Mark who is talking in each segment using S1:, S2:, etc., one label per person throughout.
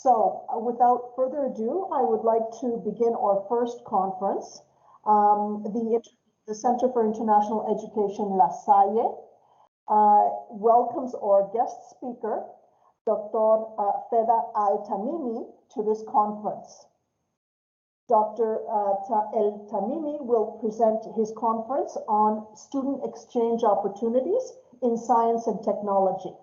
S1: So without further ado, I would like to begin our first conference. The Center for International Education, La Salle, welcomes our guest speaker, Dr. Feda Al-Tamimi, to this conference. Dr. Al-Tamimi will present his conference on student exchange opportunities in science and technology.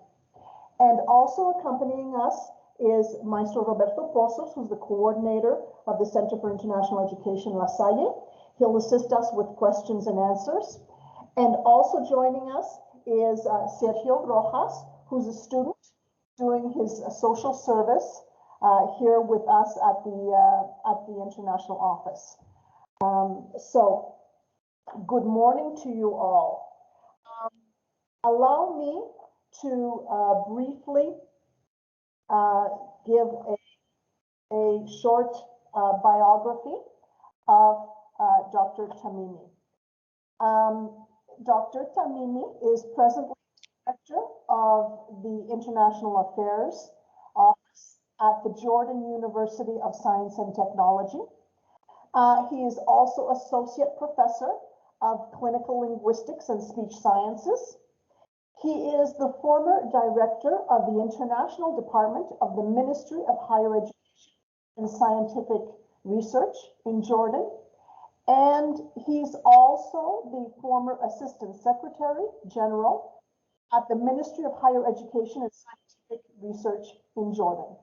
S1: And also accompanying us is Maestro Roberto Pozos, who's the coordinator of the Center for International Education, La Salle. He'll assist us with questions and answers. And also joining us is Sergio Rojas, who's a student doing his social service here with us at the international office. So, good morning to you all. Allow me to briefly give a short biography of Dr. Tamimi. Dr. Tamimi is presently director of the International Affairs Office at the Jordan University of Science and Technology. He is also associate professor of clinical linguistics and speech sciences. He is the former director of the International Department of the Ministry of Higher Education and Scientific Research in Jordan. And he's also the former Assistant Secretary General at the Ministry of Higher Education and Scientific Research in Jordan.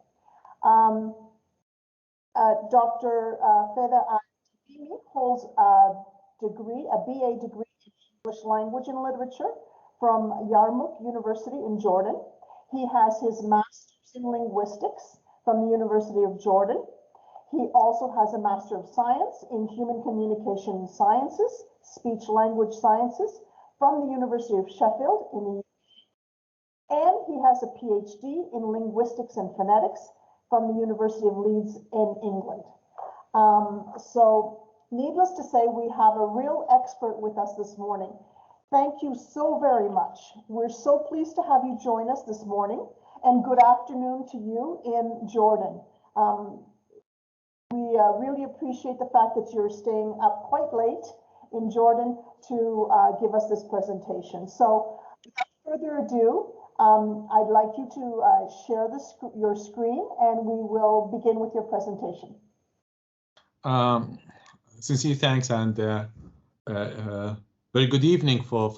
S1: Dr. Feda Al-Tamimi holds a BA degree in English Language and Literature from Yarmouk University in Jordan. He has his master's in linguistics from the University of Jordan. He also has a Master of Science in Human Communication Sciences, Speech Language Sciences from the University of Sheffield in the UK. And he has a PhD in Linguistics and Phonetics from the University of Leeds in England. So needless to say, we have a real expert with us this morning. Thank you so very much. We're so pleased to have you join us this morning, and good afternoon to you in Jordan. We really appreciate the fact that you're staying up quite late in Jordan to give us this presentation. So without further ado, I'd like you to share your screen, and we will begin with your presentation.
S2: Sincere thanks, and very good evening for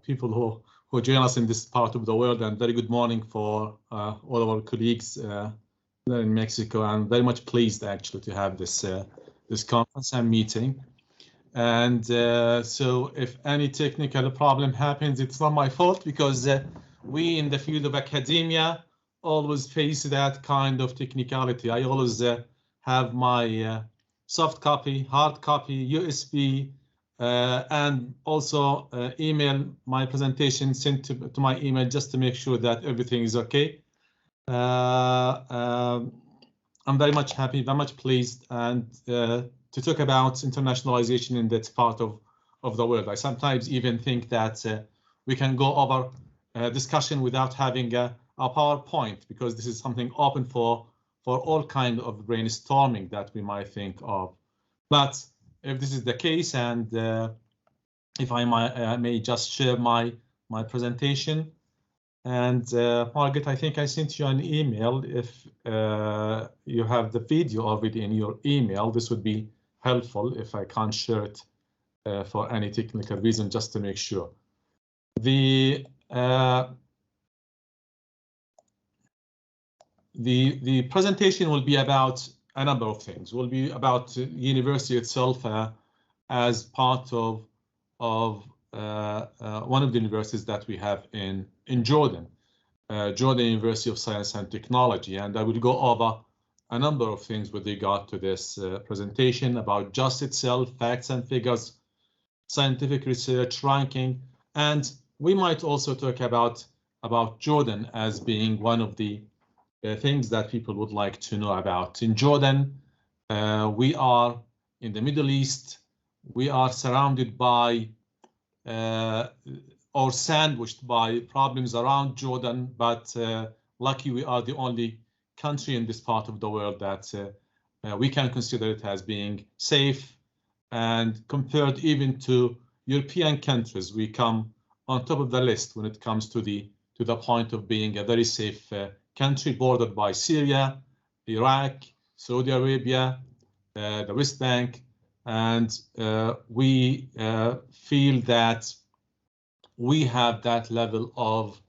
S2: people who join us in this part of the world, and very good morning for all of our colleagues there in Mexico. I'm very much pleased actually to have this this conference and meeting. And so if any technical problem happens, it's not my fault, because we in the field of academia always face that kind of technicality. I always have my soft copy, hard copy, USB, and also email my presentation sent to my email just to make sure that everything is okay. I'm very much happy, very much pleased, and to talk about internationalization in that part of the world. I sometimes even think that we can go over discussion without having a PowerPoint, because this is something open for all kind of brainstorming that we might think of. But if this is the case, and if I may just share my presentation. And Margaret, I think I sent you an email. If you have the video already in your email, this would be helpful if I can't share it for any technical reason, just to make sure. The presentation will be about a number of things. Will be about university itself as part of one of the universities that we have in Jordan, Jordan University of Science and Technology. And I will go over a number of things with regard to this presentation about JUST itself, facts and figures, scientific research, ranking, and we might also talk about Jordan as being one of the things that people would like to know about. In Jordan, we are in the Middle East. We are surrounded by or sandwiched by problems around Jordan, but lucky we are the only country in this part of the world that we can consider it as being safe, and compared even to European countries, we come on top of the list when it comes to the point of being a very safe country bordered by Syria, Iraq, Saudi Arabia, the West Bank, and we feel that we have that level of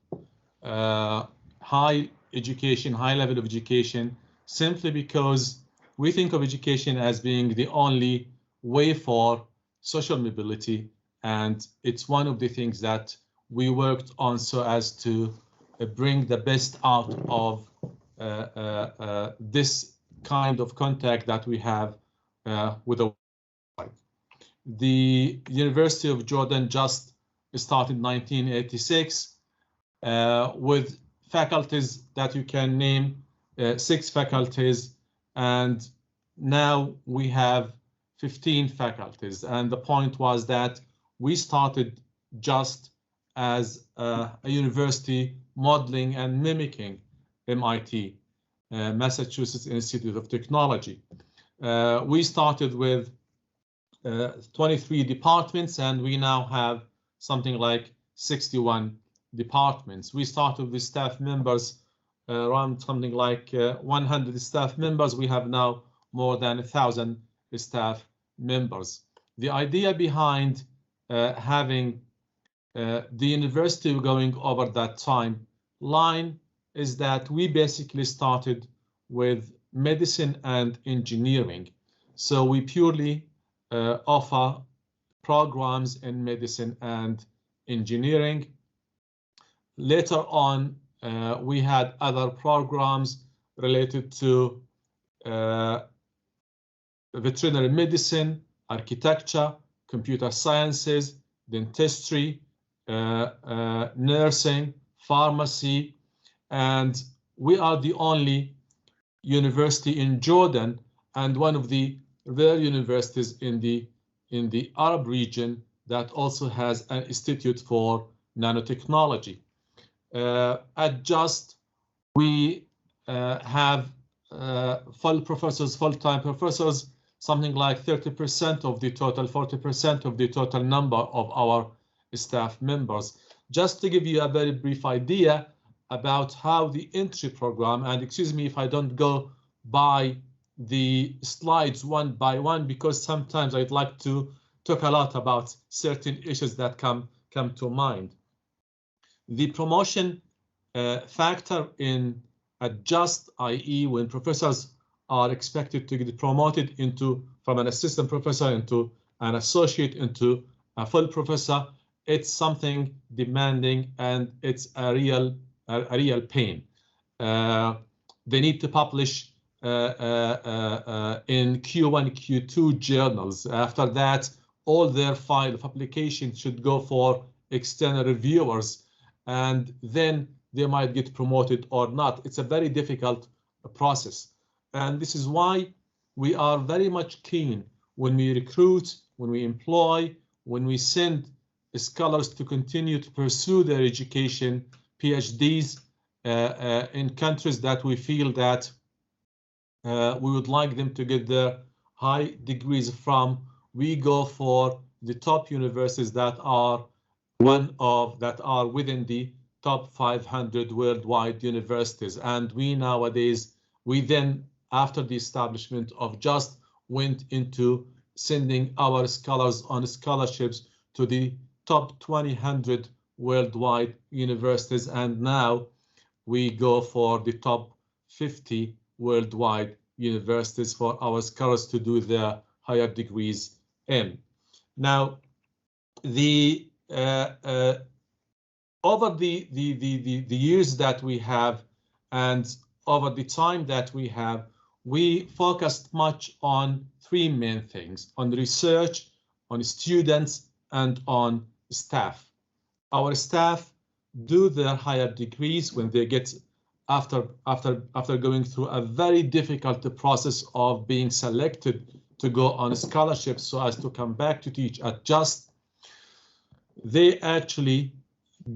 S2: high level of education, simply because we think of education as being the only way for social mobility, and it's one of the things that we worked on so as to bring the best out of this kind of contact that we have with the world. The University of Jordan just started in 1986 with faculties that you can name, 6 faculties, and now we have 15 faculties. And the point was that we started just as a university modeling and mimicking MIT, Massachusetts Institute of Technology. We started with 23 departments, and we now have something like 61 departments. We started with staff members around something like 100 staff members. We have now more than 1,000 staff members. The idea behind having the university going over that timeline is that we basically started with medicine and engineering. So we purely offer programs in medicine and engineering. Later on, we had other programs related to veterinary medicine, architecture, computer sciences, dentistry, nursing, pharmacy, and we are the only university in Jordan and one of the rare universities in the Arab region that also has an institute for nanotechnology. At JUST, we have full-time professors, something like 30% of the total, 40% of the total number of our staff members. Just to give you a very brief idea about how the entry program, and excuse me if I don't go by the slides one by one, because sometimes I'd like to talk a lot about certain issues that come to mind. The promotion factor in JUST, i.e. when professors are expected to get promoted from an assistant professor into an associate into a full professor, it's something demanding and it's a real pain. They need to publish in Q1, Q2 journals. After that, all their file of application should go for external reviewers, and then they might get promoted or not. It's a very difficult process. And this is why we are very much keen when we recruit, when we employ, when we send scholars to continue to pursue their education, PhDs, in countries that we feel that we would like them to get their high degrees from. We go for the top universities that are within the top 500 worldwide universities. And we then, after the establishment of JUST, went into sending our scholars on scholarships to the top 200 worldwide universities, and now we go for the top 50 worldwide universities for our scholars to do their higher degrees in. Now, over the years that we have and over the time that we have, we focused much on 3 main things: on research, on students, and on staff. Our staff do their higher degrees when they get after going through a very difficult process of being selected to go on scholarships so as to come back to teach at JUST. They actually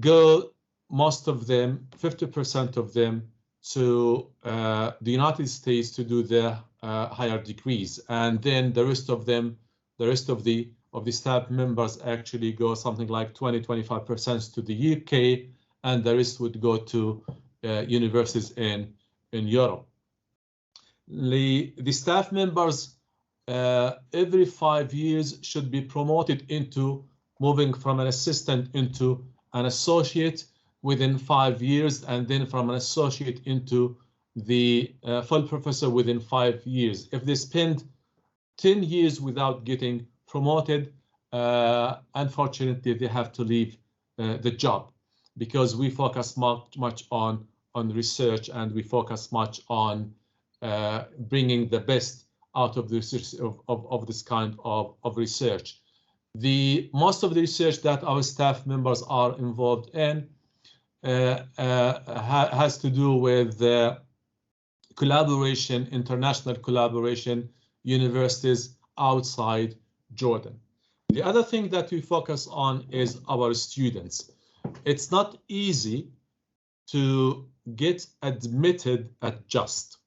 S2: go, most of them, 50% of them, to the United States to do their higher degrees, and then the rest of them, the rest of the staff members actually go something like 20-25% to the UK, and the rest would go to universities in Europe. The staff members every 5 years should be promoted into moving from an assistant into an associate within 5 years, and then from an associate into the full professor within 5 years. If they spend 10 years without getting promoted, unfortunately, they have to leave the job, because we focus much on research, and we focus much on bringing the best out of the research of this kind of research. Most of the research that our staff members are involved in has to do with collaboration, international collaboration, universities outside Jordan. The other thing that we focus on is our students. It's not easy to get admitted at JUST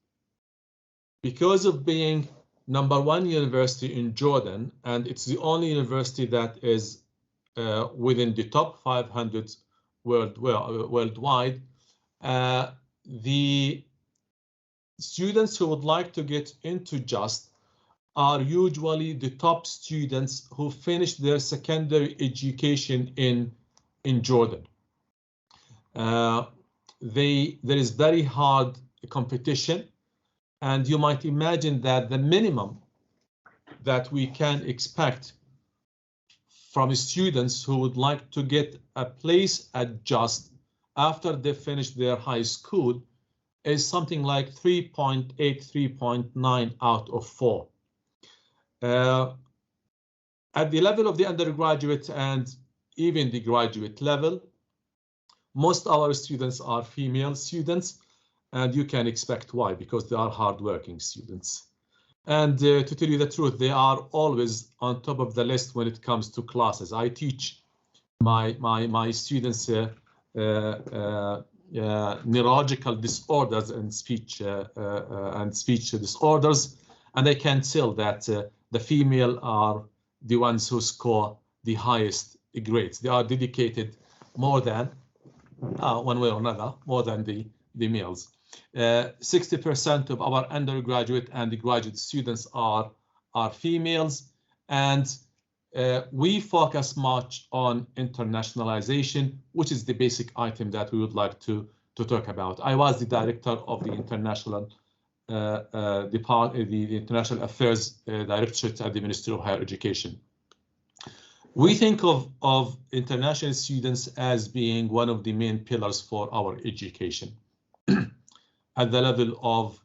S2: because of being #1 university in Jordan, and it's the only university that is within the top 500 worldwide. The students who would like to get into JUST are usually the top students who finished their secondary education in Jordan. There is very hard competition, and you might imagine that the minimum that we can expect from students who would like to get a place at JUST after they finish their high school is something like 3.8, 3.9 out of 4. At the level of the undergraduate and even the graduate level, most of our students are female students, and you can expect why, because they are hardworking students. And to tell you the truth, they are always on top of the list when it comes to classes. I teach my students neurological disorders and speech disorders, and I can tell that the female are the ones who score the highest grades. They are dedicated more than one way or another, more than the males. 60% of our undergraduate and graduate students are females, and we focus much on internationalization, which is the basic item that we would like to talk about. I was the director of the international the International Affairs Directorate at the Ministry of Higher Education. We think of international students as being one of the main pillars for our education. At the level of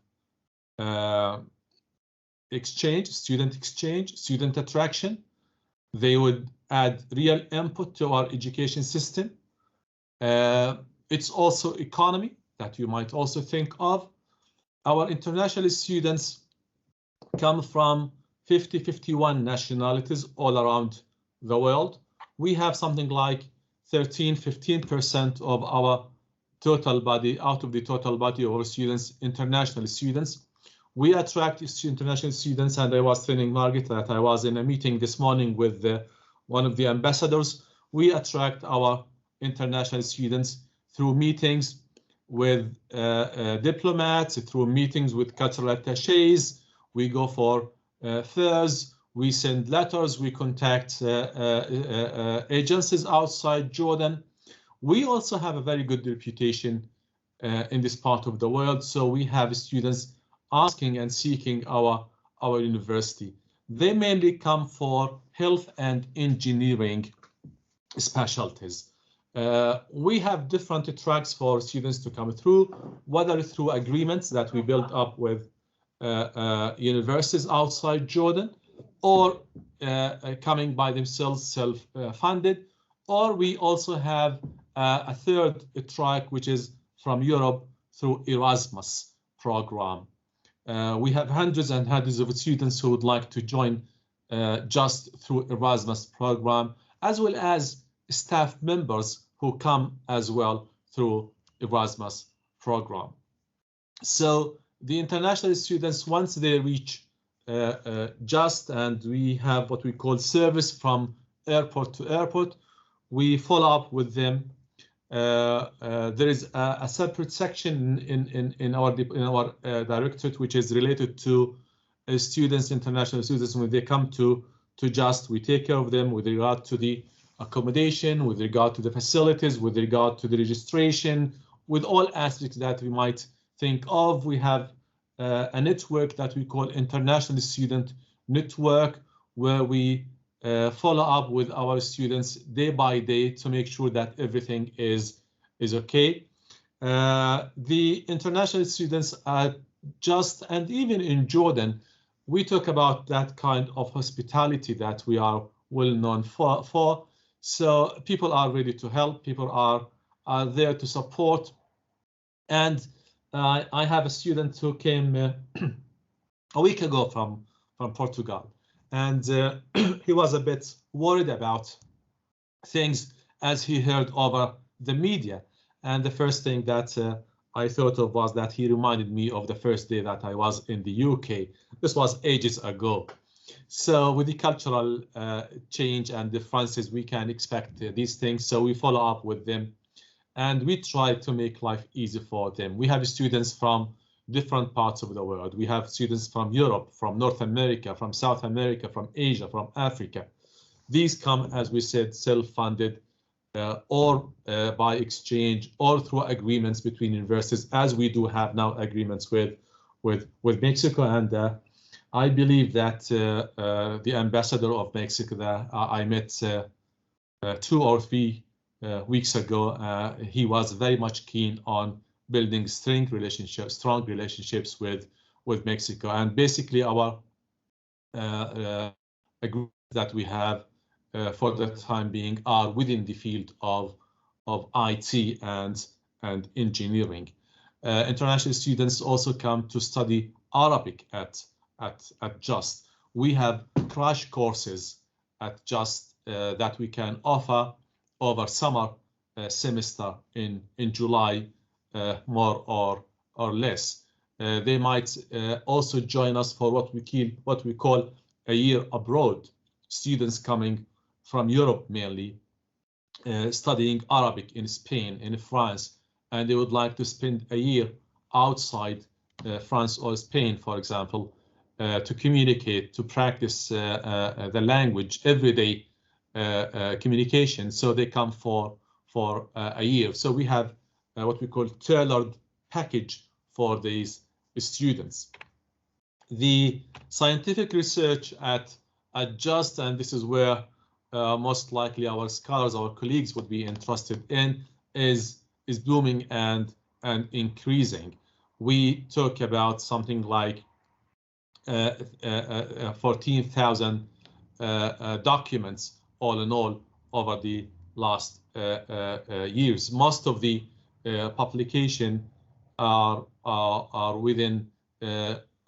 S2: exchange, student attraction, they would add real input to our education system. It's also economy that you might also think of. Our international students come from 51 nationalities all around the world. We have something like 15% of our total body, out of the total body of our students, international students. We attract international students, and I was telling Margaret that I was in a meeting this morning with one of the ambassadors. We attract our international students through meetings with diplomats, through meetings with cultural attachés. We go for fairs, we send letters, we contact agencies outside Jordan. We also have a very good reputation in this part of the world, so we have students asking and seeking our university. They mainly come for health and engineering specialties. We have different tracks for students to come through, whether through agreements that we build up with universities outside Jordan, or coming by themselves, self-funded, or we also have a third track, which is from Europe through Erasmus program. We have hundreds and hundreds of students who would like to join just through Erasmus program, as well as staff members who come as well through Erasmus program. So the international students, once they reach JUST, and we have what we call service from airport to airport, we follow up with them. There is a separate section in our directorate which is related to students, international students. When they come to JUST, we take care of them with regard to the accommodation, with regard to the facilities, with regard to the registration, with all aspects that we might think of. We have a network that we call International Student Network, where we follow up with our students day by day to make sure that everything is okay. The international students are JUST, and even in Jordan, we talk about that kind of hospitality that we are well known for. So people are ready to help, people are there to support. And I have a student who came a week ago from Portugal, and he was a bit worried about things as he heard over the media. And the first thing that I thought of was that he reminded me of the first day that I was in the UK. This was ages ago. So with the cultural change and differences, we can expect these things. So we follow up with them, and we try to make life easy for them. We have students from different parts of the world. We have students from Europe, from North America, from South America, from Asia, from Africa. These come, as we said, self-funded or by exchange or through agreements between universities, as we do have now agreements with Mexico. And I believe that the ambassador of Mexico that I met 2 or 3 weeks ago, he was very much keen on building strong relationships with Mexico. And basically our agreements that we have for the time being are within the field of IT and engineering. International students also come to study Arabic at JUST. We have crash courses at JUST that we can offer over summer semester in July, more or less. They might also join us for what we call a year abroad. Students coming from Europe mainly, studying Arabic in Spain, in France, and they would like to spend a year outside France or Spain, for example, to communicate, to practice the language, everyday communication. So they come for a year. So we have what we call tailored package for these students. The scientific research at JUST, and this is where most likely our scholars, our colleagues would be interested in, is booming and increasing. We talk about something like 14,000 documents all in all over the last years. Most of the publication are within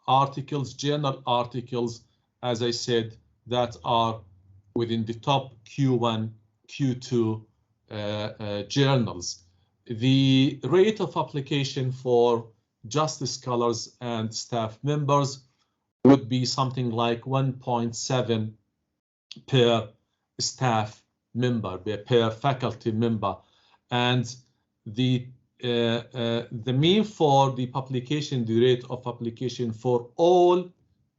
S2: articles, journal articles, as I said, that are within the top Q1, Q2 journals. The rate of application for JUST scholars and staff members would be something like 1.7 per staff member, per faculty member. And the mean for the publication, the rate of application for all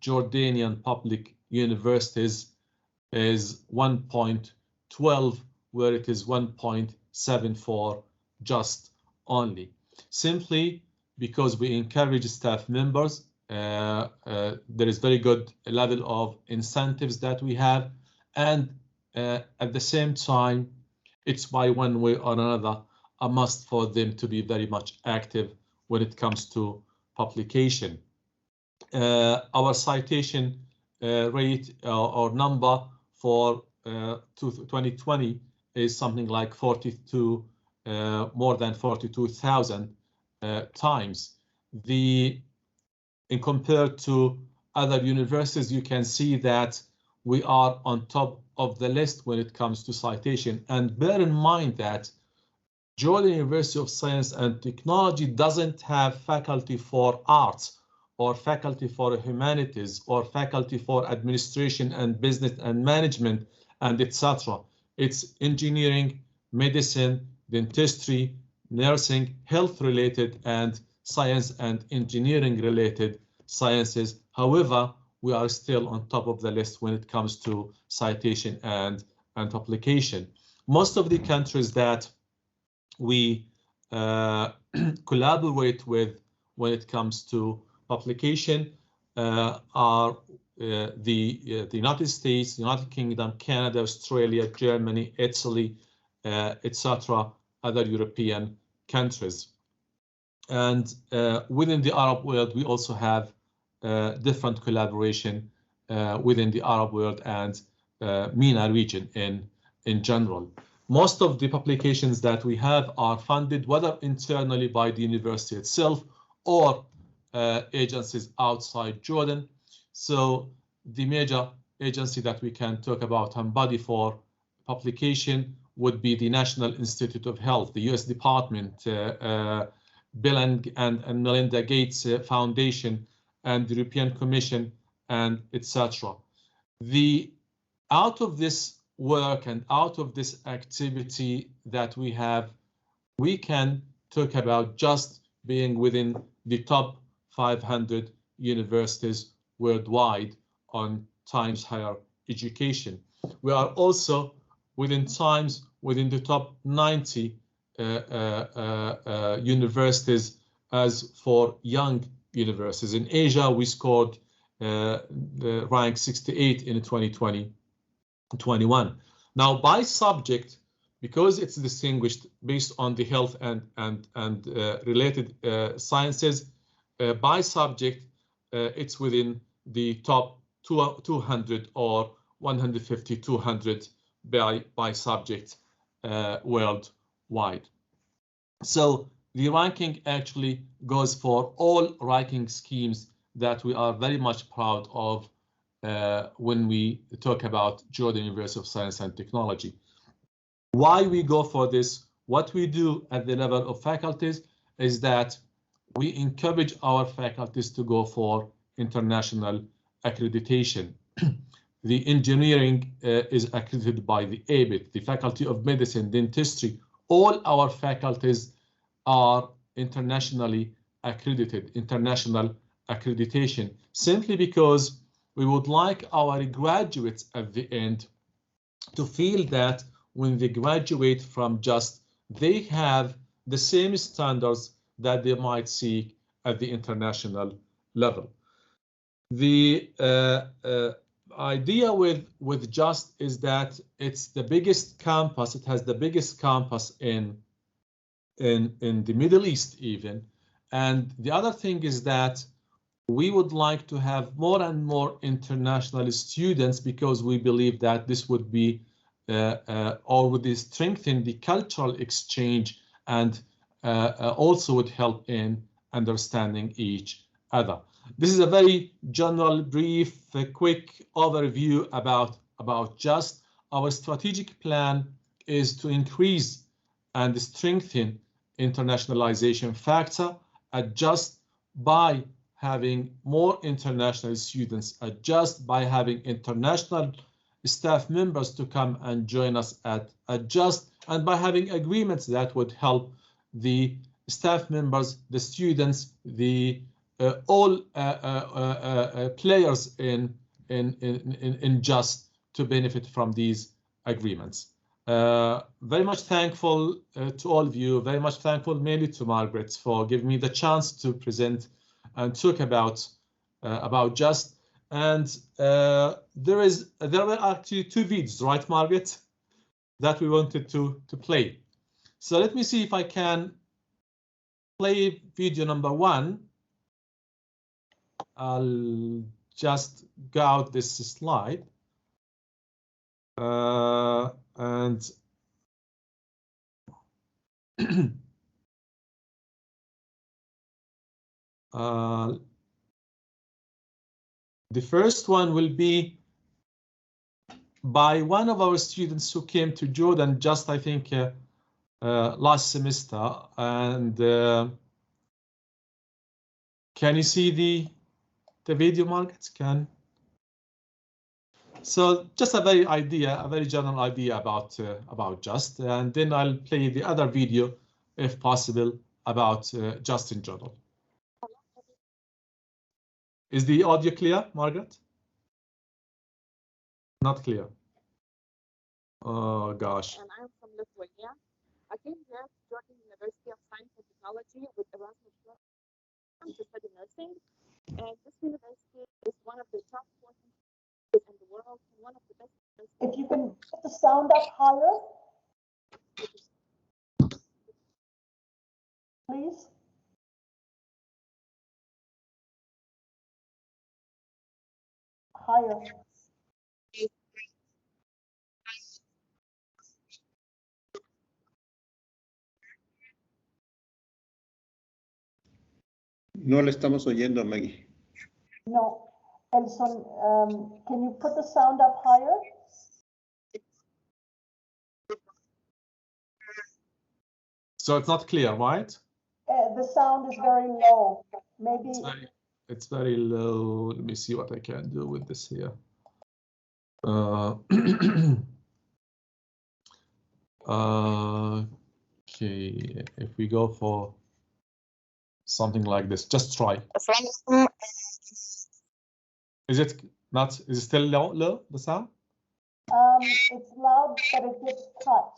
S2: Jordanian public universities is 1.12, where it is 1.7 for JUST only. Simply because we encourage staff members, there is very good level of incentives that we have, and at the same time, it's by one way or another a must for them to be very much active when it comes to publication. Our citation rate or number for 2020 is something like 42, more than 42,000 times. In compared to other universities, you can see that we are on top of the list when it comes to citation. And bear in mind that Jordan University of Science and Technology doesn't have faculty for arts or faculty for humanities or faculty for administration and business and management and etc. It's engineering, medicine, dentistry, nursing, health related and science and engineering related sciences. However, we are still on top of the list when it comes to citation and publication. Most of the countries that we collaborate with when it comes to publication are the United States, United Kingdom, Canada, Australia, Germany, Italy, etc., other European countries. And within the Arab world, we also have different collaboration within the Arab world and MENA region in general. Most of the publications that we have are funded whether internally by the university itself or agencies outside Jordan. So the major agency that we can talk about and body for publication would be the National Institute of Health, the US Department, Bill and Melinda Gates Foundation, and the European Commission, and etc. Out of this work and out of this activity that we have, we can talk about just being within the top 500 universities worldwide on Times Higher Education. We are also within the top 90 universities as for young universities. In Asia, we scored rank 68 in 2021. Now, by subject, because it's distinguished based on the health and related sciences, by subject, it's within the top 200 or 150, 200 by subject worldwide. So the ranking actually goes for all ranking schemes that we are very much proud of when we talk about Jordan University of Science and Technology. Why we go for this, what we do at the level of faculties is that we encourage our faculties to go for international accreditation. The engineering is accredited by the ABIT, the Faculty of Medicine, Dentistry. All our faculties are internationally accredited, international accreditation, simply because we would like our graduates at the end to feel that when they graduate from JUST, they have the same standards that they might seek at the international level. The idea with JUST is that it's the biggest campus. It has the biggest campus in the Middle East even. And the other thing is that we would like to have more and more international students because we believe that this would be or would strengthen the cultural exchange and also would help in understanding each other. This is a very general, brief, quick overview about JUST. Our strategic plan is to increase and strengthen internationalization factor at JUST by having more international students, just by having international staff members to come and join us at JUST, and by having agreements that would help the staff members, the students, the all players in JUST to benefit from these agreements. Very much thankful to all of you. Very much thankful mainly to Margaret for giving me the chance to present and talk about JUST. And there were actually two videos, right, Margaret, that we wanted to play. So let me see if I can play video number one. I'll just go out this slide. And the first one will be by one of our students who came to Jordan just, I think, last semester, and can you see the video, Margaret? So just a very general idea about Just, and then I'll play the other video, if possible, about Just in general. Is the audio clear, Margaret? Not clear. Oh gosh.
S3: And I'm from Lithuania. I came here to Jordan University of Science and Technology with Erasmus program to study nursing. And this university is one of the top 4 in the world and one of the best.
S1: If you can put the sound up higher, please. Higher.
S4: No le estamos oyendo, Maggie.
S1: No. Elson, can you put the sound up higher?
S2: So it's not clear, right?
S1: The sound is very low. Maybe
S2: it's very low. Let me see what I can do with this here. Okay, if we go for something like this, just try. Is it not? Is it still low? The sound?
S1: it's loud, but it gets cut.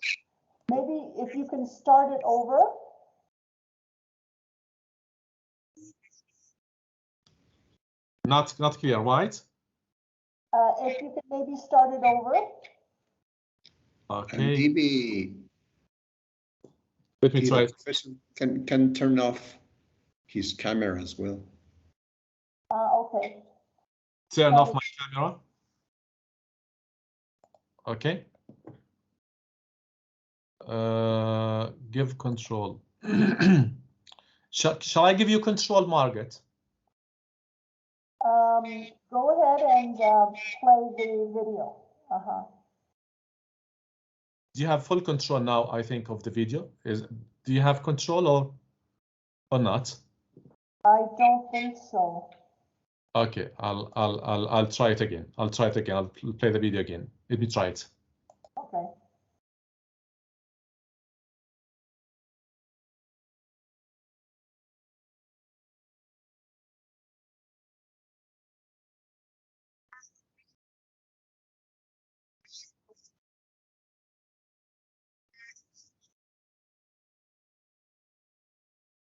S1: Maybe if you can start it over.
S2: Not clear, right?
S1: If you can maybe start it over.
S2: Okay.
S4: And maybe
S2: let me try it.
S4: Can turn off his camera as well.
S1: Okay.
S2: Turn off my camera. Okay. Give control. Shall I give you control, Margaret?
S1: Go ahead and play the video.
S2: Do you have full control now, I think, of the video? Do you have control or not?
S1: I don't think so.
S2: Okay, I'll try it again. I'll play the video again. Let me try it.
S1: Okay.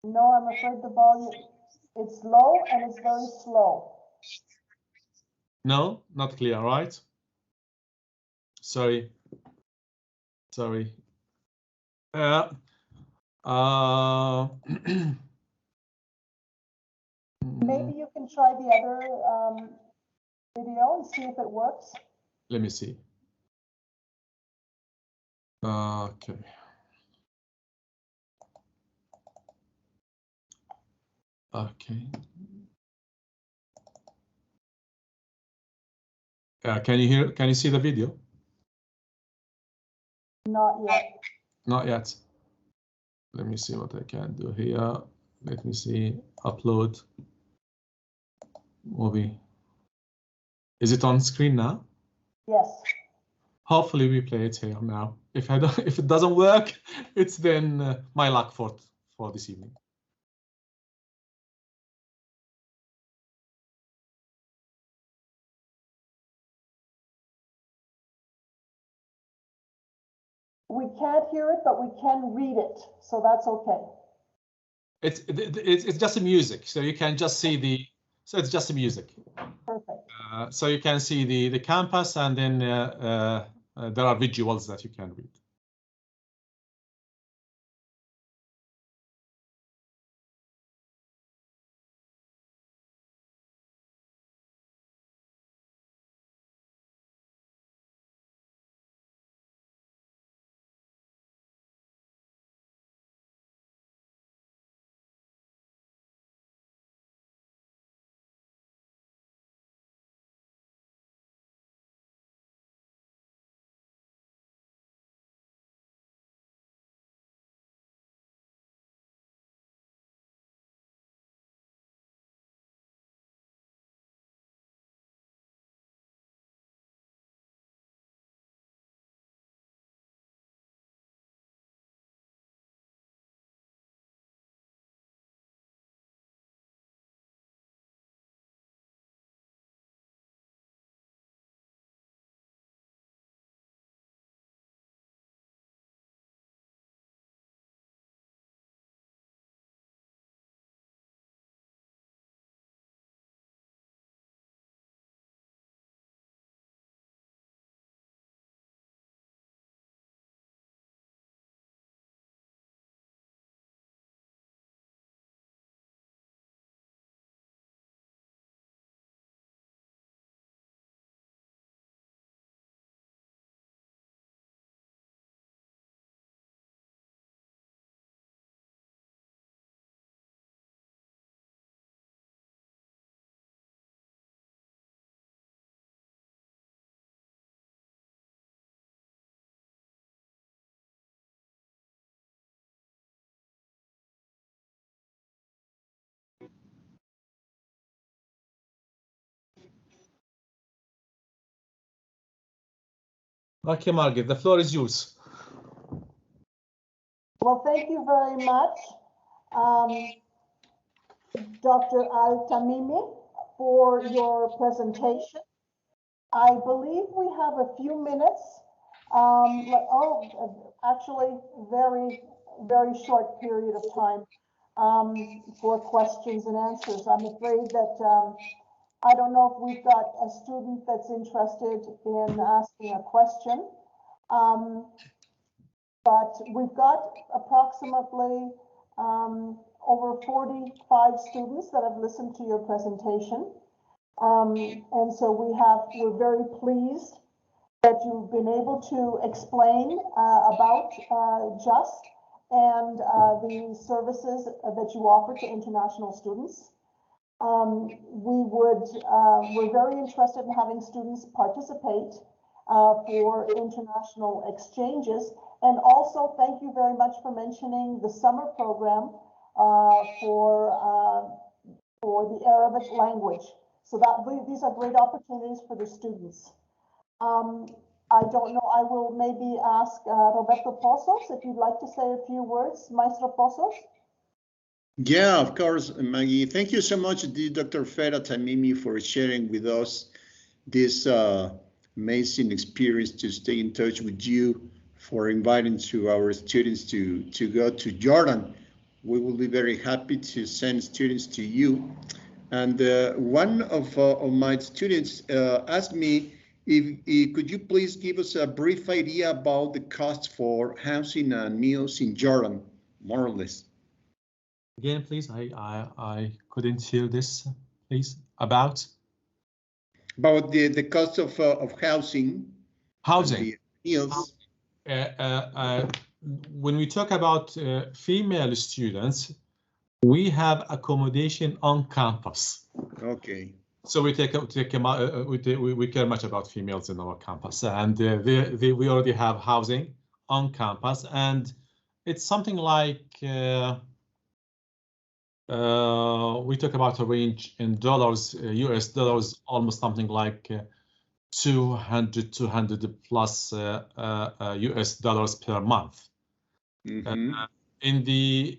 S1: No, I'm afraid the volume, it's low and it's very slow.
S2: No, not clear, right? Sorry.
S1: Maybe you can try the other video and see if it works.
S2: Let me see. Okay. Okay. Can you see the video?
S1: Not yet.
S2: Not yet. Let me see what I can do here. Let me see. Upload movie. Is it on screen now?
S1: Yes.
S2: Hopefully we play it here now. If it doesn't work, it's then my luck for this evening.
S1: We can't hear it, but we can read it, so that's okay.
S2: It's just a music, so you can just see the. So it's just a music.
S1: Perfect.
S2: So you can see the campus, and then there are visuals that you can read. Okay, Margaret, the floor is yours.
S1: Well, thank you very much, Dr. Tamimi, for your presentation. I believe we have a few minutes. Actually, very short period of time for questions and answers. I'm afraid that I don't know if we've got a student that's interested in asking a question, but we've got approximately over 45 students that have listened to your presentation. And so we're very pleased that you've been able to explain about JUST and the services that you offer to international students. We're very interested in having students participate for international exchanges. And also, thank you very much for mentioning the summer program for the Arabic language. So these are great opportunities for the students. I don't know, I will maybe ask Roberto Pozos if you'd like to say a few words, Maestro Pozos.
S4: Yeah, of course, Maggie. Thank you so much, Dr. Fera Tamimi, for sharing with us this amazing experience to stay in touch with you, for inviting to our students to go to Jordan. We will be very happy to send students to you. And one of my students asked me if could you please give us a brief idea about the cost for housing and meals in Jordan, more or less.
S2: Again, please, I couldn't hear this, please, about
S4: the cost of housing.
S2: Housing.
S4: And the meals.
S2: When we talk about female students, we have accommodation on campus.
S4: Okay.
S2: So we we care much about females in our campus, and we already have housing on campus, and it's something like we talk about a range in dollars, US dollars, almost something like 200 plus US dollars per month.
S4: Mm-hmm.
S2: In the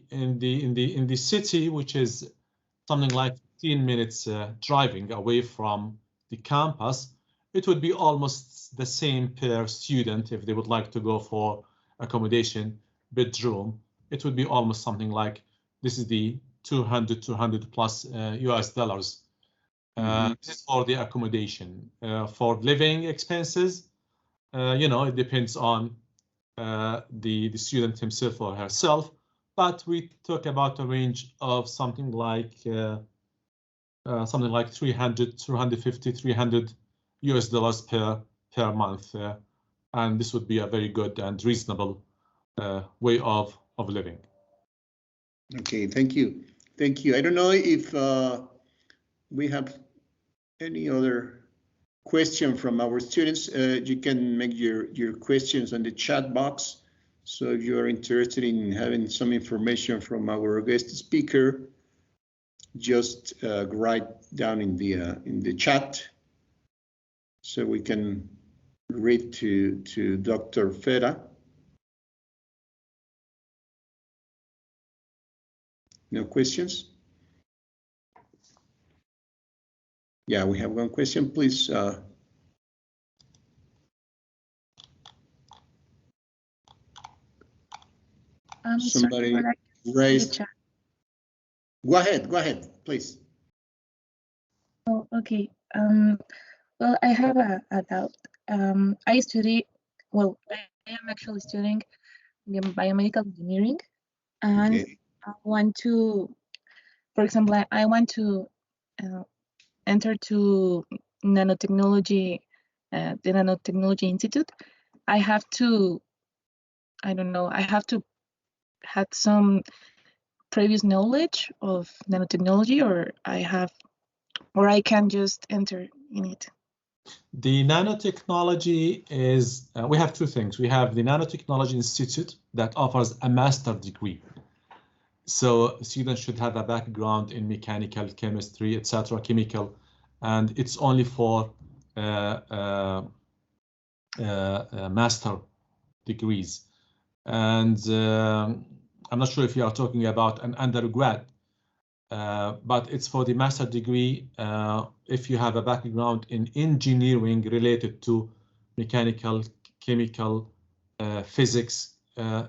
S2: city, which is something like 15 minutes driving away from the campus, it would be almost the same per student. If they would like to go for accommodation bedroom, it would be almost something like, this is the 200 plus US dollars. This is for the accommodation. For living expenses, it depends on the student himself or herself, but we talk about a range of something like 300, 250, 300 US dollars per month, and this would be a very good and reasonable way of living.
S4: Okay, thank you. Thank you. I don't know if we have any other question from our students. You can make your questions on the chat box. So if you are interested in having some information from our guest speaker, just write down in the chat so we can read to Dr. Fera. No questions? Yeah, we have one question, please. Somebody raised. Go ahead, please.
S5: Oh, okay. Well, I have a doubt. I am actually studying biomedical engineering, and
S4: Okay.
S5: I want to, for example, I want to enter to nanotechnology, the Nanotechnology Institute. I have to, I don't know, I have to have some previous knowledge of nanotechnology, or I can just enter in it.
S2: The nanotechnology is, we have two things. We have the Nanotechnology Institute that offers a master degree. So students should have a background in mechanical, chemistry, etc., chemical, and it's only for master degrees. And I'm not sure if you are talking about an undergrad, but it's for the master degree. If you have a background in engineering related to mechanical, chemical, physics,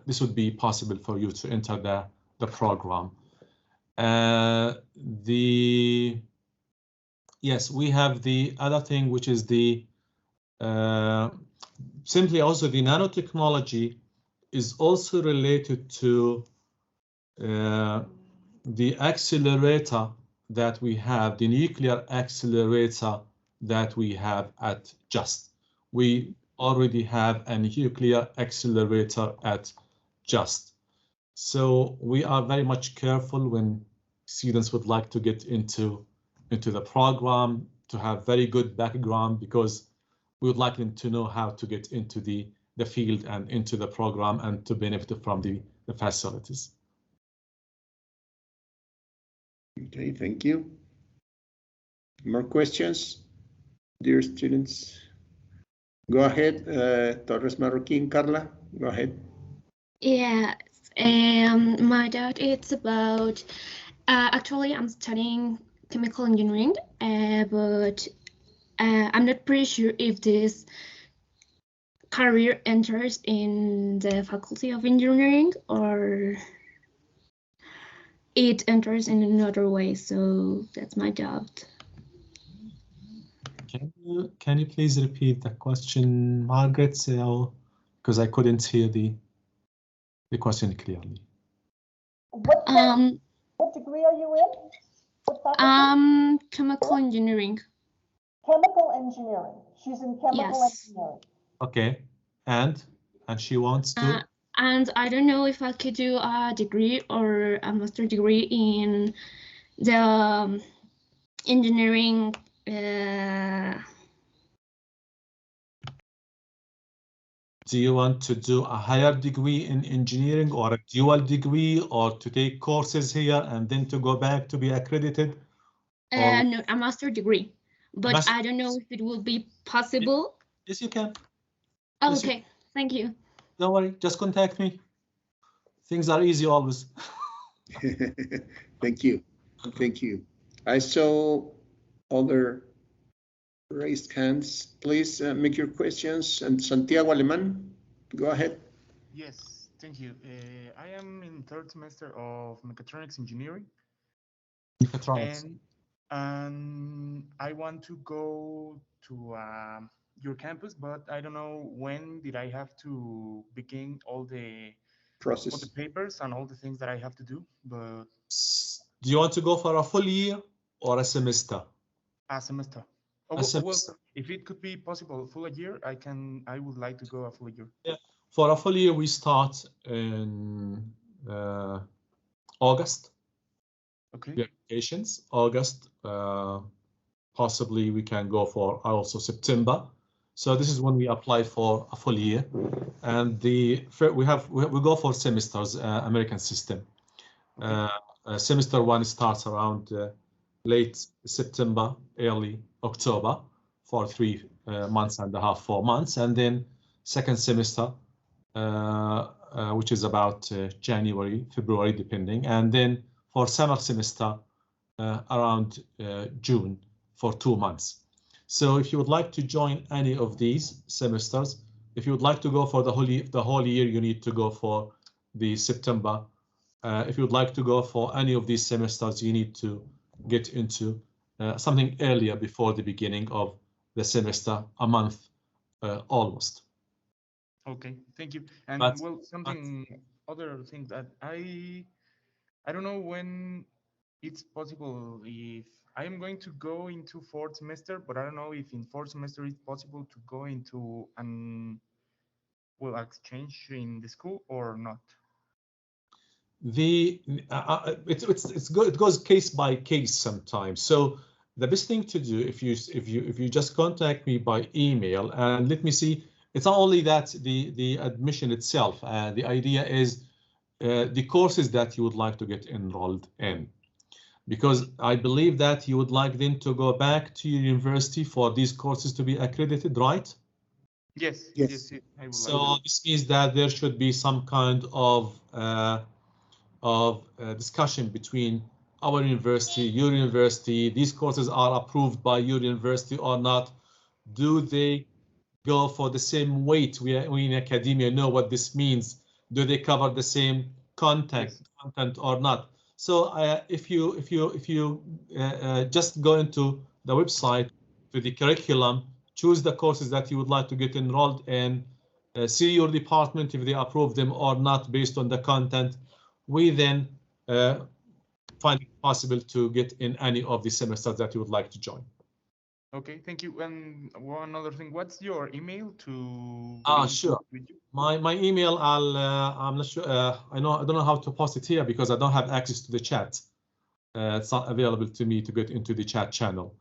S2: this would be possible for you to enter the program. Yes, we have the other thing, which is the simply also the nanotechnology is also related to the accelerator that we have, the nuclear accelerator that we have at JUST. We already have a nuclear accelerator at JUST. So we are very much careful when students would like to get into the program, to have very good background, because we would like them to know how to get into the field and into the program and to benefit from the facilities.
S4: Okay, thank you. More questions, dear students? Go ahead, Torres Marroquin, Carla, go ahead.
S6: Yeah, my doubt is about, actually I'm studying chemical engineering, but I'm not pretty sure if this career enters in the Faculty of Engineering or it enters in another way, so that's my doubt.
S2: Can you please repeat the question, Margaret? Because I couldn't hear the question clearly.
S1: What degree are you in? What faculty?
S6: Chemical engineering.
S1: Chemical engineering. She's in chemical engineering.
S2: Okay, and she wants to.
S6: And I don't know if I could do a degree or a master degree in the engineering.
S2: Do you want to do a higher degree in engineering or a dual degree, or to take courses here and then to go back to be accredited?
S6: No, a master degree, but I don't know if it will be possible.
S2: Yes, you can.
S6: Oh, yes, okay, thank you.
S2: Don't worry, just contact me. Things are easy always.
S4: Thank you. Thank you. I saw other raised hands. Please make your questions. And Santiago Aleman, go ahead.
S7: Yes, thank you. I am in third semester of mechatronics engineering.
S2: Mechatronics.
S7: And I want to go to your campus, but I don't know when did I have to begin all the process, all the papers and all the things that I have to do. But
S2: do you want to go for a full year or a semester?
S7: A semester. Oh, well, if it could be possible, full year, I would like to go a full year.
S2: Yeah, for a full year, we start in August.
S7: Okay.
S2: The applications, August. Possibly we can go for also September. So this is when we apply for a full year, and we go for semesters, American system. Semester 1 starts around late September, early October for 3 months and a half, 4 months, and then second semester, which is about January, February, depending, and then for summer semester around June for 2 months. So if you would like to join any of these semesters, if you would like to go for the whole year, you need to go for the September. If you would like to go for any of these semesters, you need to get into something earlier before the beginning of the semester, a month almost.
S7: Okay, thank you. And well, other thing that I don't know when it's possible, if I am going to go into fourth semester, but I don't know if in fourth semester it's possible to go into an exchange in the school or not.
S2: It's good. It goes case by case sometimes. So the best thing to do, if you just contact me by email and let me see. It's not only that the admission itself. The idea is the courses that you would like to get enrolled in, because I believe that you would like them to go back to your university for these courses to be accredited, right?
S7: Yes.
S4: Yes.
S7: Yes. I would
S2: So
S7: like
S2: this means that there should be some kind of discussion between our university, your university. These courses are approved by your university or not. Do they go for the same weight? We in academia know what this means. Do they cover the same content or not? So if you just go into the website, to the curriculum, choose the courses that you would like to get enrolled in, see your department if they approve them or not based on the content. We then find it possible to get in any of the semesters that you would like to join.
S7: Okay, thank you. And one other thing, what's your email to?
S2: Sure. My email, I'm not sure. I don't know how to post it here because I don't have access to the chat. It's not available to me to get into the chat channel.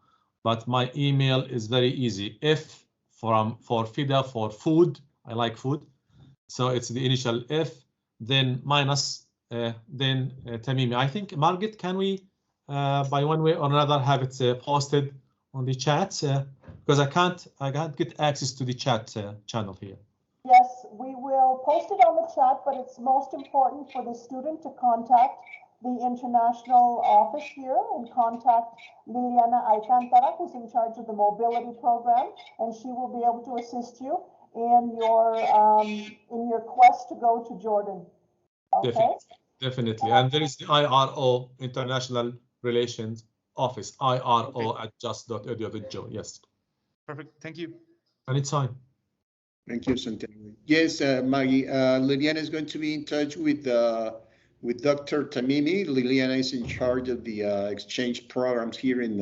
S2: But my email is very easy. F for FIDA for food. I like food. So it's the initial F, then minus, then Tamimi. I think, Margaret, can we, by one way or another, have it posted on the chat? Because I can't get access to the chat channel here.
S1: Yes, we will post it on the chat, but it's most important for the student to contact the international office here and contact Liliana Alcantara, who's in charge of the mobility program, and she will be able to assist you in your quest to go to Jordan. Okay?
S2: Definitely. And there is the IRO, International Relations Office, iro@just.edu.jo. Yes.
S7: Perfect. Thank you.
S2: Anytime.
S4: Thank you, Santiago. Yes, Maggie, Liliana is going to be in touch with Dr. Tamimi. Liliana is in charge of the exchange programs here in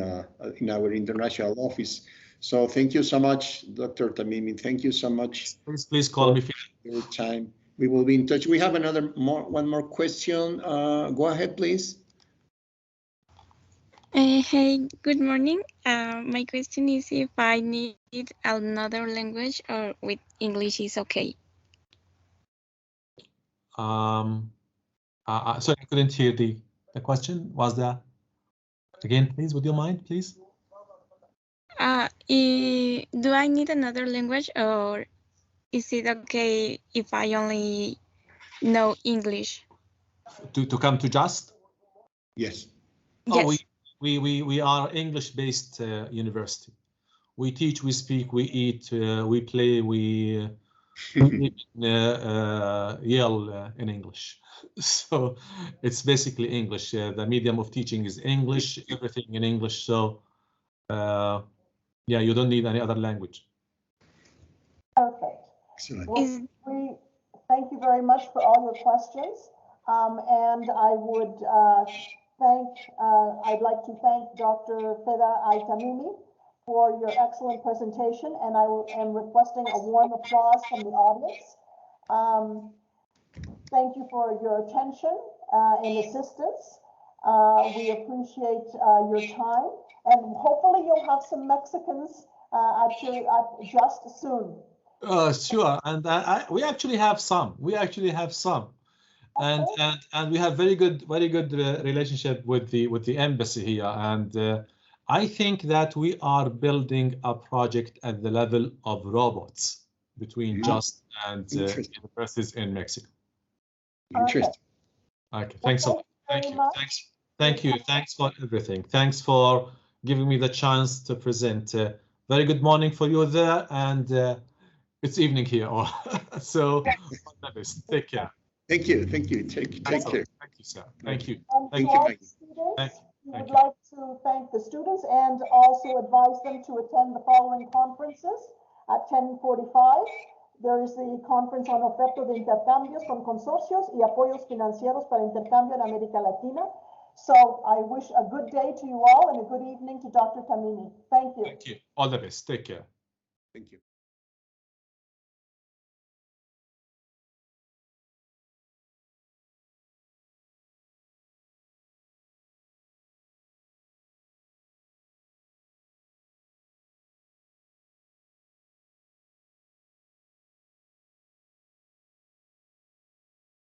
S4: our international office. So thank you so much, Dr. Tamimi. Thank you so much.
S2: Please call me.
S4: Your time. We will be in touch. We have one more question. Go ahead, please.
S8: Hey, good morning. My question is if I need another language or with English is okay.
S2: Sorry, I couldn't hear the question. Was that again, please? Would you mind, please?
S8: Do I need another language or is it okay if I only know English?
S2: To come to JUST?
S4: Yes.
S8: Yes.
S2: We are English-based university. We teach, we speak, we eat, we play, we yell in English. So it's basically English. The medium of teaching is English, everything in English. So yeah, you don't need any other language.
S1: Perfect.
S4: Excellent.
S1: Well, we thank you very much for all your questions. And I would I'd like to thank Dr. Feda Al-Tamimi for your excellent presentation, and I am requesting a warm applause from the audience. Thank you for your attention and assistance. We appreciate your time, and hopefully you'll have some Mexicans at JUST soon.
S2: Sure, and we actually have some. And we have very good relationship with the embassy here, and I think that we are building a project at the level of robots between JUST and universities in Mexico.
S4: Interesting.
S2: Okay, thanks a lot. Thank you. Thanks for everything. Thanks for giving me the chance to present. Very good morning for you there, and it's evening here. So take care.
S4: Thank you. Take care.
S2: Thank you, sir. Thank you.
S1: Thank you, Maggie. We would like to thank the students and also advise them to attend the following conferences at 10:45. There is the conference on oferta de intercambios con consorcios y apoyos financieros para intercambio en América Latina. So I wish a good day to you all and a good evening to Dr. Tamimi. Thank you.
S2: Thank you. All the best. Take care.
S4: Thank you.